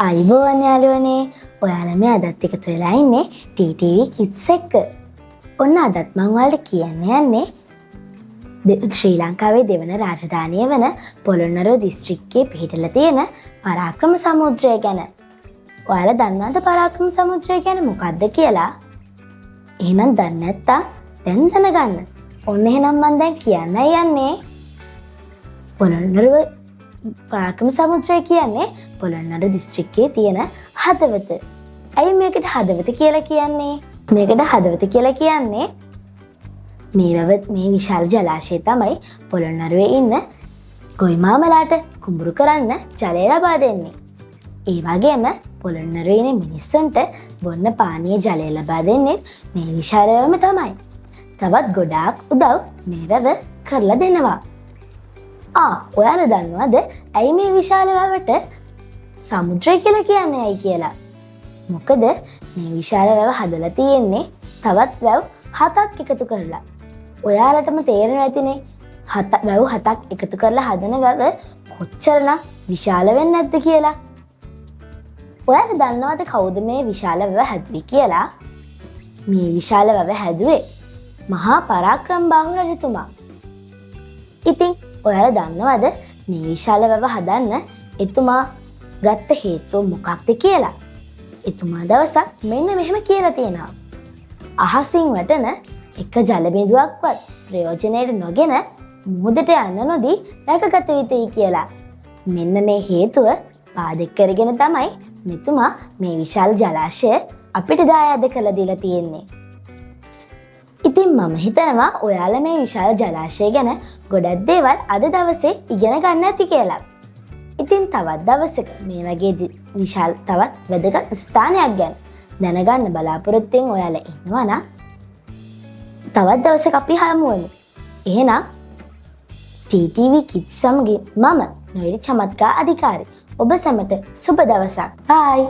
අයිබෝවන් යාළුවනේ ඔයාලා මේ අදත් එකතු වෙලා ඉන්නේ TTV Kids එක්ක. ඔන්න අදත් මම ඔයාලට කියන්න යන්නේ ශ්‍රී ලංකාවේ දෙවන රාජධානිය වන පොළොන්නරුව දිස්ත්‍රික්කයේ පිහිටලා තියෙන පරාක්‍රම සමුද්‍රය ගැන. ඔයාලා දන්නවද පරාක්‍රම සමුද්‍රය ගැන මොකක්ද කියලා? එහෙනම් දන්නේ නැත්තම් දැන් දැනගන්න. ඔන්න එහෙනම් මම දැන් කියන්නයි යන්නේ. පොළොන්නරුව පරාක්‍රම සමුද්‍රය කියන්නේ පොළොන්නරුව දිස්ත්‍රික්කයේ තියෙන හදවත. ඇයි මේකට හදවත කියලා කියන්නේ? මේකට හදවත කියලා කියන්නේ මේ විශාල ජලාශය තමයි පොළොන්නරුවේ ඉන්න ගොවිමාමලාට කුඹුරු කරන්න ජලය ලබා දෙන්නේ. ඒ වගේම පොළොන්නරුවේ ඉන්න මිනිස්සුන්ට බොන්න පානීය ජලය ලබා දෙන්නේ මේ විශාල වැවම තමයි. තවත් ගොඩාක් උදව් මේ වැව කරලා දෙනවා. ඔයාලා දන්නවද ඇයි මේ විශාල වැවට සමුද්‍රය කියලා කියන්නේ ඇයි කියලා? මොකද මේ විශාල වැව හදලා තියෙන්නේ තවත් වැව් 7ක් එකතු කරලා. ඔයාලටම තේරෙනවා ඇතිනේ වැව් 7ක් එකතු කරලා හදන වැව කොච්චරනම් විශාල වෙන්නේ නැද්ද කියලා. ඔයාලා දන්නවද කවුද මේ විශාල වැව හැදුවේ කියලා? මේ විශාල වැව හැදුවේ මහා පරාක්‍රමබාහු රජතුමා. ඉතින් ඔයාලා දන්නවද මේ විශාල වැව හදන්න එතුමා ගත්ත හේතුව මොකක්ද කියලා? එතුමා දවසක් මෙන්න මෙහෙම කියලා තියෙනවා. අහසින් වටන එක ජල බිඳුවක්වත් ප්‍රයෝජනයට නොගෙන මුහුදට යන්න නොදී රැකගත යුතුයි කියලා. මෙන්න මේ හේතුව පාදක කරගෙන තමයි මෙතුමා මේ විශාල ජලාශය අපිට දායාද කරලා දීලා තියෙන්නේ. ඉතින් මම හිතනවා ඔයාලා මේ විශාල ජලාශය ගැන ගොඩක් දේවල් අද දවසේ ඉගෙන ගන්න ඇති කියලා. ඉතින් තවත් දවසක මේ වගේ විශාල තවත් වැදගත් ස්ථානයක් ගැන දැනගන්න බලාපොරොත්තුෙන් ඔයාලා ඉන්නවා නම් තවත් දවසක අපි හමු වෙමු. එහෙනම් TTV Kids සමගින් මම නොවැරි චමත්කාර අධිකාරී ඔබ සැමට සුබ දවසක්. බයි.